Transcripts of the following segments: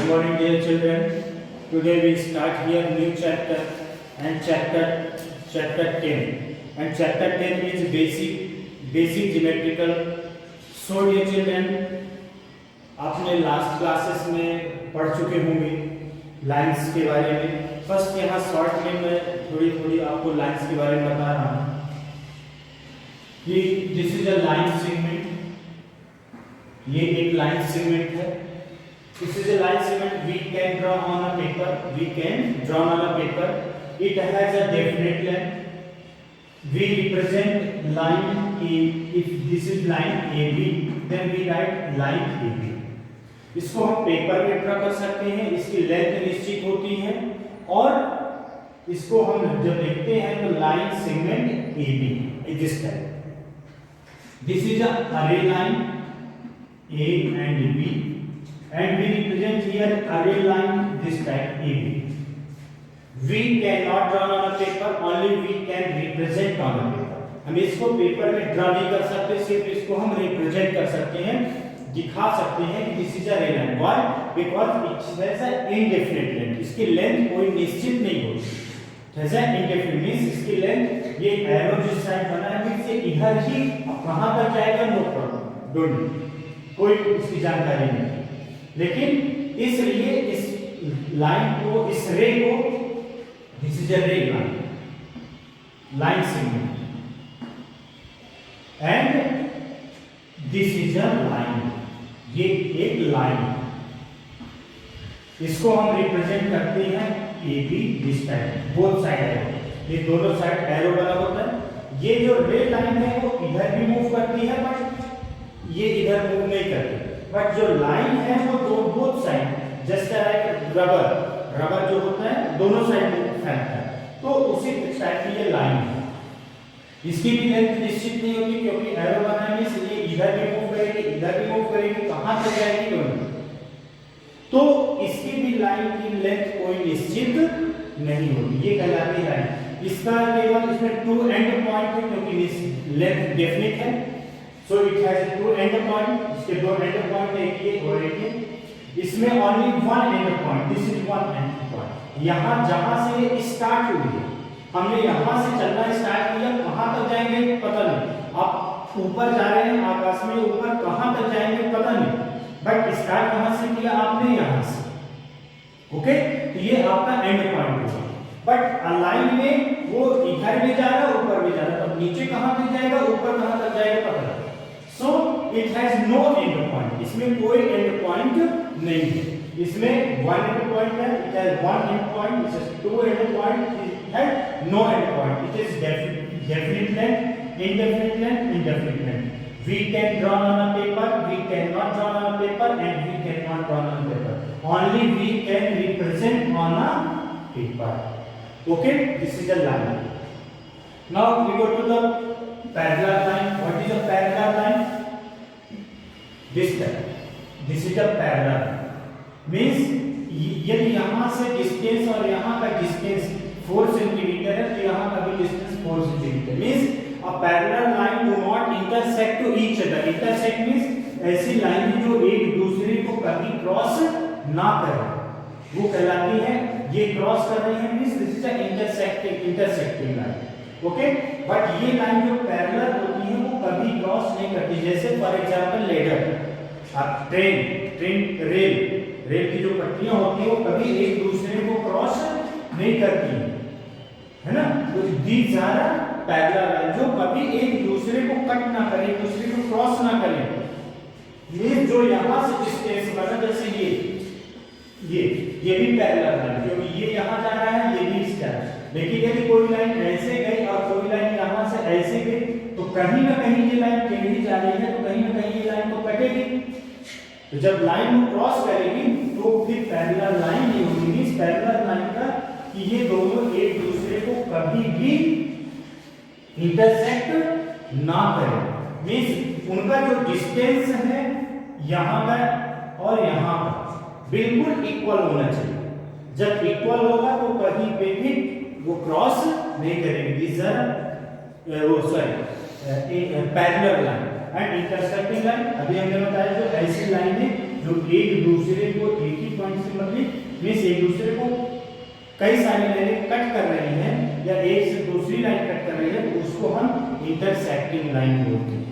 morning, dear children. Today we start here new chapter and chapter 10. And chapter 10 is basic geometrical. So dear children, आपने last classes में पढ़ चुके होंगे lines के बारे में. फर्स्ट यहाँ शॉर्ट में मैं थोड़ी आपको लाइंस के बारे में बता रहा हूँ कि this is a line segment. ये एक लाइन सेगमेंट है. This is a line segment we can draw on a paper. It has a definite length. We represent line A. If this is line AB, then we write line AB. इसको हम paper में draw कर सकते हैं. इसकी length निश्चित होती है और इसको हम जब लिखते हैं तो line segment AB this type. This is a array line A and B. And we represent here array line this type AB. We cannot draw on a paper, only we can represent on a paper. हम इसको paper में draw नहीं कर सकते, सिर्फ इसको हम represent कर सकते हैं, दिखा सकते हैं कि this is a ray line. Why? Because it has a indefinite length. इसकी लेंथ कोई निश्चित नहीं होती. हैज अ इनडेफिनिट मींस इसकी लेंथ, ये एरो जिस साइड बना है मींस ये इधर ही कहां तक जाएगा नो प्रॉब्लम, डोंट, कोई इसकी जानकारी नहीं. लेकिन इसलिए इस लाइन को, इस रे को, this is a ray line segment and this is a line. ये एक लाइन, इसको हम रिप्रेजेंट करते हैं A B this type, both side arrow. ये दोनों साइड एरो बना होता है. ये जो रे लाइन है वो इधर भी मूव करती है बट ये इधर मूव नहीं करती. बट जो लाइन है वो दो both side just like rubber जो होता है दोनों साइड में फैलता है, तो उसी टाइप की ये लाइन है. इसकी भी लेंथ निश्चित नहीं होती क्योंकि एरो बनाने से ये इधर भी मूव करेगी, इधर भी मूव करेगी, कहां तक जाएगी दोनों. तो इसकी भी लाइन की लेंथ कोई निश्चित नहीं होती. ये कहलाती है लाइन. इसका केवल इसमें टू एंड पॉइंट है क्योंकि लेंथ डेफिनिट है. So it has two end point. इसके दो end point है, एक ये और एक ये. इसमें only one end point. This is one end point. यहाँ जहाँ से ये स्टार्ट हुई है, हमने यहाँ से चलना स्टार्ट किया, कहाँ तक जाएंगे पता नहीं. आप ऊपर जा रहे हैं आकाश में, ऊपर कहाँ तक जाएंगे पता नहीं, बट स्टार्ट कहाँ से किया आपने, यहाँ से. ओके, तो ये आपका एंड पॉइंट होगा. बट लाइन में वो इधर भी जा रहा है, ऊपर भी जा रहा है, तो नीचे कहाँ तक जाएगा, ऊपर कहाँ तक जाएगा पता नहीं. So it has no end point. इसमें कोई end point नहीं है. इसमें one end point है, it has one end point, it has two end point, it has no end point. It is definite length, indefinite length, indefinite length. We can draw on a paper, we cannot draw on a paper, and we cannot draw on a paper. Only we can represent on a paper. Okay, this is a line. Now we go to the parallel line. What is a parallel line? This type. This is a parallel. Means यदि यहाँ से distance और यहाँ का distance 4 centimetre है तो यहाँ का भी distance 4 centimetre. Means a parallel line do not intersect to each other. Intersect means ऐसी लाइन जो एक दूसरे को कभी क्रॉस ना करे, वो कहलाती है. ये क्रॉस कर रही है means this is a intersecting line. Okay, but ये लाइन जो पैरेलल होती है वो कभी क्रॉस नहीं करती. जैसे फॉर एग्जांपल लेडर, आप ट्रेन रेल की जो पटरियां होती है वो कभी एक दूसरे को क्रॉस नहीं करती है ना. तो दीज आर पैरेलल लाइन जो कभी एक दूसरे को कट ना करे, एक दूसरे को क्रॉस ना करे. ये जो यहाँ से डिस्टेंस बना, जैसे ये भी पैरेलल लाइन क्योंकि ये यहाँ जा रहा है, ये भी इस जा रहा है. लेकिन यदि कोई लाइन ऐसे गई और कोई लाइन यहाँ से ऐसे गई तो कहीं ना कहीं ये लाइन टेढ़ी जा रही है, तो कहीं ना कहीं ये लाइन तो कटेगी. तो जब लाइन को क्रॉस करेगी तो फिर पैरेलल लाइन नहीं होगी. इस पैरेलल लाइन का कि ये दोनों एक दूसरे को कभी भी इंटरसेक्ट ना करें. मींस उनका जो डिस्टेंस है यहाँ का और यहाँ का बिल्कुल इक्वल होना चाहिए. जब इक्वल होगा तो कहीं पे भी वो क्रॉस नहीं करेंगे. This are parallel line and intersecting line. अभी हमने बताया जो ऐसी लाइन है जो एक दूसरे को एक ही पॉइंट से मतलब एक दूसरे को कई सारी लाइनें कट कर रही हैं या एक से दूसरी लाइन कट कर रही है, उसको हम इंटरसेक्टिंग लाइन बोलते हैं।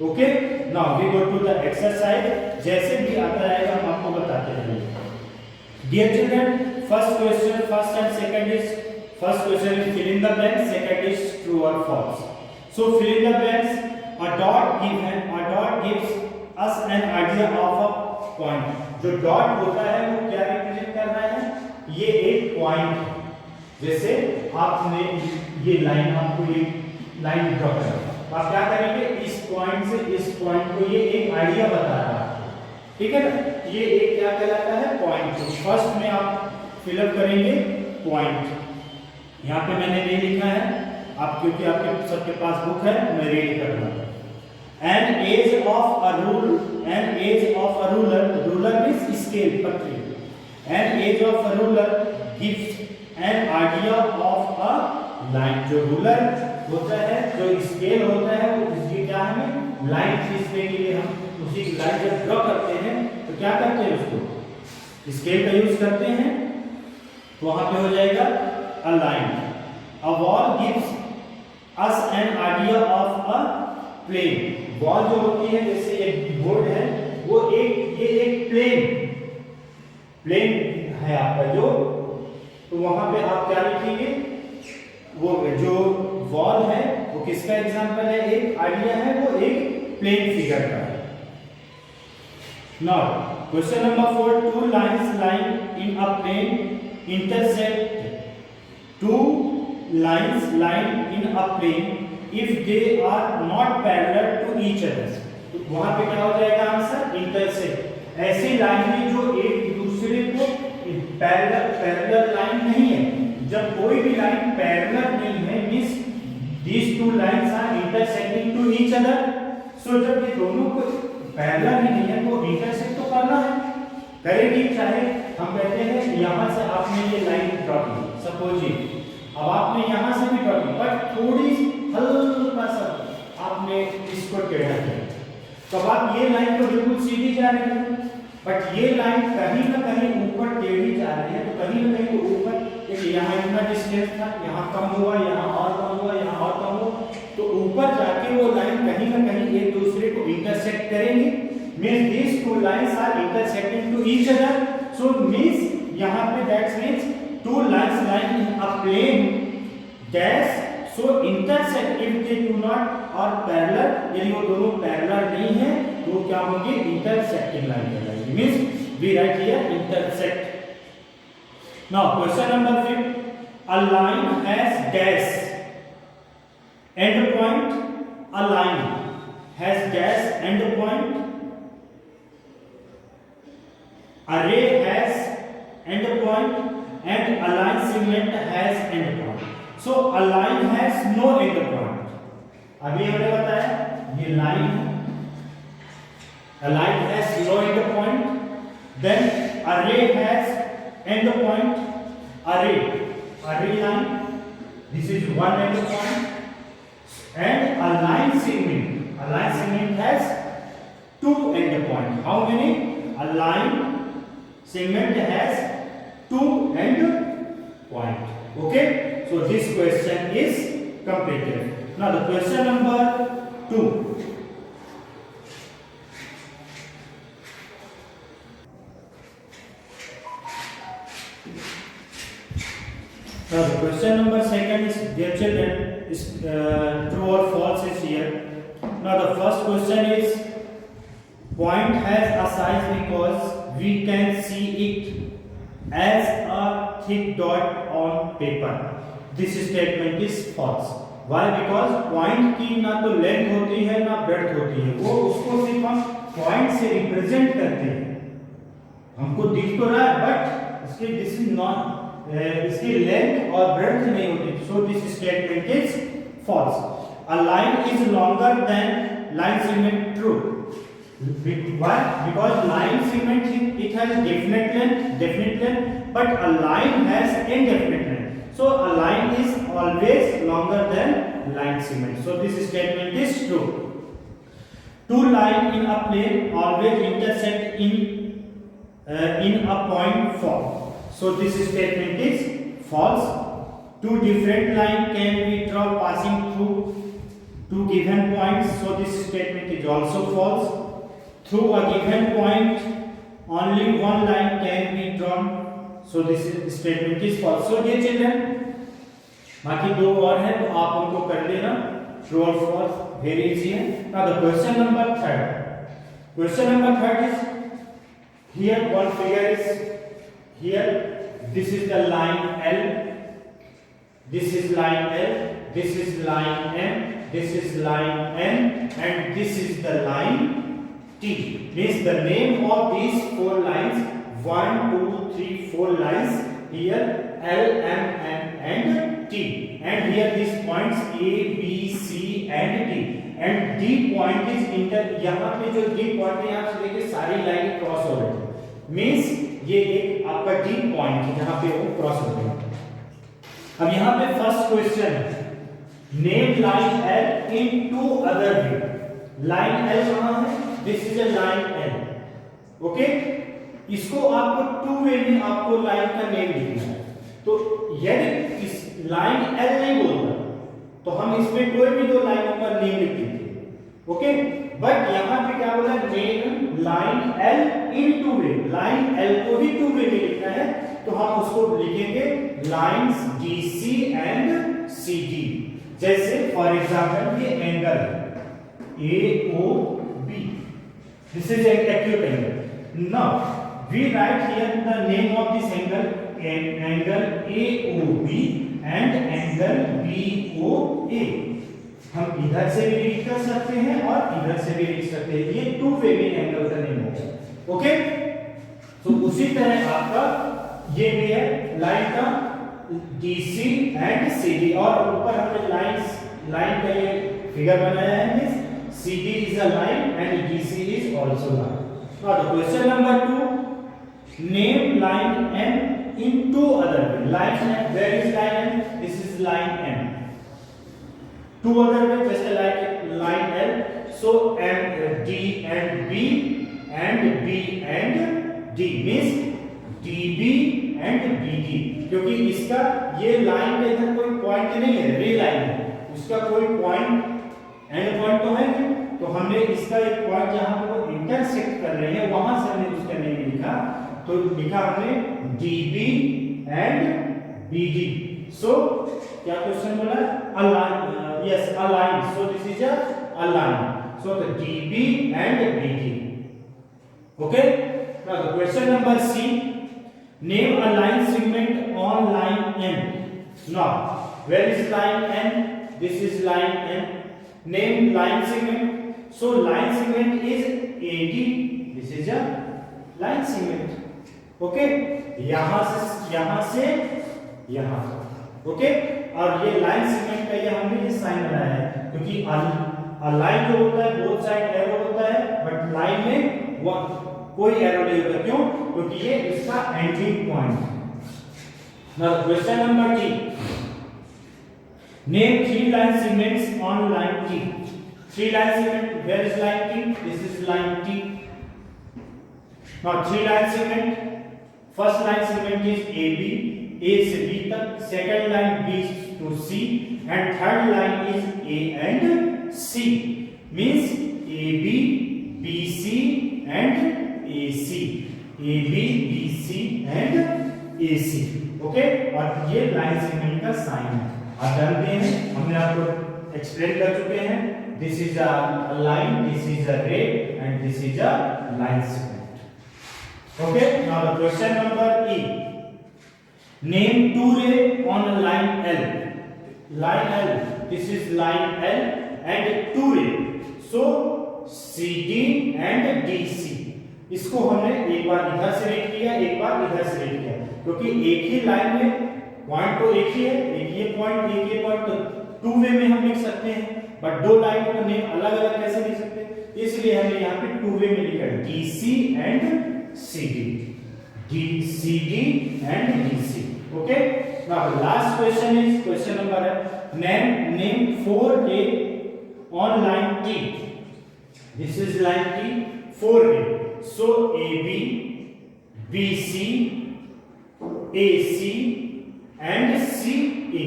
Okay, now we go to the exercise. जैसे भी आता है हम आपको बताते रहेंगे। Dear children, first question, first and second is, first question is fill in the blank, second is true और false. So fill in the blanks. A dot gives us an idea of a point. जो dot होता है वो क्या represent कर रहा है? ये एक पॉइंट है। जैसे आपने ये लाइन, आपको ये लाइन ड्रॉ करना, आप क्या करेंगे, इस पॉइंट से इस पॉइंट को, ये एक आइडिया बता रहा है, ठीक है ना? ये एक क्या कहलाता है? पॉइंट। तो फर्स्ट में आप फिलअप करेंगे पॉइंट। यहाँ पे मैंने रे लिखा है, आप क्योंकि आपके सबके पास बुक है, मैं रीड कर रहा हूँ। An edge of a ruler, ruler means scale, पतली। An edge of a ruler gives an idea of a line. जो ruler होता है, जो स्केल होता है, वो इसकी क्या है, लाइन खींचने के लिए हम उसी लाइन जब ड्रॉ करते हैं तो क्या करते हैं, उसको स्केल का यूज करते हैं, तो वहां पे हो जाएगा a line. A wall gives us an idea of a plane. Ball जो होती है, जैसे एक बोर्ड है, वो ये एक प्लेन है आपका जो, तो वहां पे आप क्या लिखेंगे, वो जो वॉल है वो किसका एग्जांपल है, एक आइडिया है, वो एक प्लेन फिगर का है। Now question number 4, two lines line in a plane intersect. Two lines line in a plane if they are not parallel to each other, तो वहां पे क्या हो जाएगा आंसर, इंटरसेक्ट। ऐसी लाइनें जो एक दूसरे को पैरेलल लाइन नहीं है, जब कोई भी लाइन पैरेलल नहीं है, means these two lines are intersecting to each other। सो जब ये दोनों को पैरेलल ही नहीं है तो इंटरसेक्ट तो करना है, करेगी। चाहे हम कहते हैं यहां से आपने ये लाइन ड्रॉ की, सपोज अब आपने यहां से भी ड्रॉ की, बट थोड़ी हल्का सा आपने इसको टेढ़ा किया, तो अब आप ये लाइन तो बिल्कुल सीधी जा रही है, बट ये लाइन कहीं ना कहीं ऊपर टेढ़ी जा रही है, तो कहीं ना कहीं तो ऊपर एक यहाँ इतना डिस्टेंस था, यहाँ कम हुआ, यहाँ और कम हुआ, यहाँ और कम हुआ, तो ऊपर जाके वो लाइन कहीं ना कहीं एक दूसरे को इंटरसेक्ट करेंगी। Means these two lines are intersecting to each other, so means यहाँ पे that means two lines lying in a plane dash so intersect if they do not or parallel, यदि वो दोनों पैरेलल नहीं है तो वो क्या होंगे, इंटरसेक्टिंग लाइन कहलाएगी। Means we right here intersect. Now question number 5, a line has dash end point, a line has dash end point, a ray has end point and a line segment has end point. So a line has no end point. अभी हमने बताया ये line है, a line has no end point, then a ray has end point, a ray line, this is one end point, and a line segment has two end point. How many? A line segment has two end point. Okay, so this question is completed. Now the question number 2. Now the question number 2 is, dear children, is true or false is here. Now the first question is, point has a size because we can see it as a thick dot on paper. This statement is false. Why? Because point की ना तो length होती है ना breadth होती है, वो उसको सिर्फ हम पॉइंट से रिप्रेजेंट करते हैं। हमको दिख तो रहा है बट इसकी दिस इज नॉट, इसकी लेंथ और ब्रेड्थ नहीं होती, so this statement is false. A line is longer than line segment. True. Why? Because line segment it has definite length, but a line has indefinite length. So a line is always longer than line segment. So this statement is true. Two lines in a plane always intersect in in a point fall. So this statement is false. Two different lines can be drawn passing through two given points. So this statement is also false. Through a given point, only one line can be drawn. So this statement is false. So dear children, बाकी दो और हैं तो आप उनको कर लेना. True or false, very easy है. Now the question number third. Question number third is here one figure is here. This is the line L. This is line L. This is line M. This is line N, and this is the line T. Means the name of these four lines. 1, 2, 3, 4 lines here. L, M, N, and T. And here these points A, B, C, and D. And D point is यहाँ पे जो D point है यहाँ से लेके सारी line cross हो रही है. Means ये एक आपका D point है जहाँ पे वो क्रॉस हो रही है. अब यहाँ पे फर्स्ट क्वेश्चन है. Name line L in two other way. Line L कहाँ है? This is a line L. Okay? इसको आपको टू वे में आपको लाइन का नेम लिखना है. तो यदि इस लाइन L नहीं बोलता तो हम इसमें कोई भी दो लाइनों का नेम लिख देंगे. ओके, बट यहाँ पे क्या बोला? नेम लाइन L इन टू वे. लाइन L को ही टू वे में लिखना है तो हम उसको लिखेंगे लाइंस DC एंड CD. जैसे फॉर एग्जांपल ये angle AOB. This is an acute angle. Now we right here the name of this angle, angle AOB and angle BOA. हम इधर से भी रीड कर सकते हैं और इधर से भी लिख सकते हैं. ये टू वे में एंगल का नेम होगा. ओके, तो उसी तरह आपका ये भी है लाइन का DC एंड CD. और ऊपर हमने लाइन का ये फिगर बनाया है. Means CD is a line and DC is also line. Now the question number 2. Name line M in two other way. Line M, where is line M? This is line M. Two other way, just like line L. So M, D and B and B and D means DB and BD. क्योंकि इसका ये line का इधर कोई point नहीं है, रे line है, उसका कोई पॉइंट एंड पॉइंट तो है नहीं. तो हमने इसका एक पॉइंट जहां पे वो इंटरसेक्ट कर रहे हैं वहां से हमने उसका नेम लिखा. तो लिखा हमने DB एंड BD. सो क्या क्वेश्चन बोला? A line. Yes, a line. So this is a line. So the DB and BD. Okay, now the question number C. Name a line segment on line M. Now where is line M? This is line M. Name line segment. So line segment is AD. This is a line segment. Okay, यहां से यहां. Okay, और ये line segment का ये हमने ये sign बनाया है क्योंकि लाइन जो होता है बोथ साइड एरो होता है, बट लाइन में कोई एरो नहीं होता. क्यों? क्योंकि ये इसका एंडिंग पॉइंट है. Now question number D. Name three line segments on line T. Three line segment, where is line T? This is line T. Now three line segment. First line segment is AB, A से B तक. Second line B to C, and third line is A and C. Means AB, BC and AC. AB, BC and AC. Okay? और ये line segment का sign है. आप जानते हैं, हमने आपको explain कर चुके हैं. This is a line, this is a ray, and this is a line segment. Okay, now the question number E. Name two ray on a line L. Line L. This is line L and two ray. So CD and DC. इसको हमने एक बार इधर से read किया, एक बार इधर से read किया, क्योंकि एक ही लाइन में पॉइंट तो एक ही है. एक ये पॉइंट तो टू वे में हम लिख सकते हैं, बट दो लाइनों का नेम अलग अलग कैसे लिख सकते हैं? इसलिए हमने यहाँ पे टू वे में लिखा है DC and CD. CD and DC. Okay. Now the last question is question number name four ray on line T. This is line T. 4 ray. So AB, BC, AC and CA.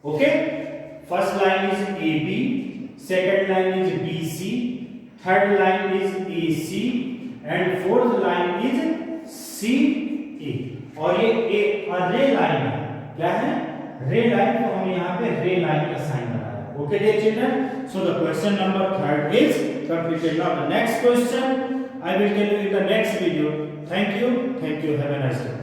Okay, first line is AB, second line is BC, third line is AC and fourth line is CA. और ये रे line है, क्या है? रे line, तो हम यहाँ पे रे लाइन का साइन बनाया. Okay dear children, so the question number 3 is completed. Now the next question I will tell you in the next video. Thank you, have a nice day.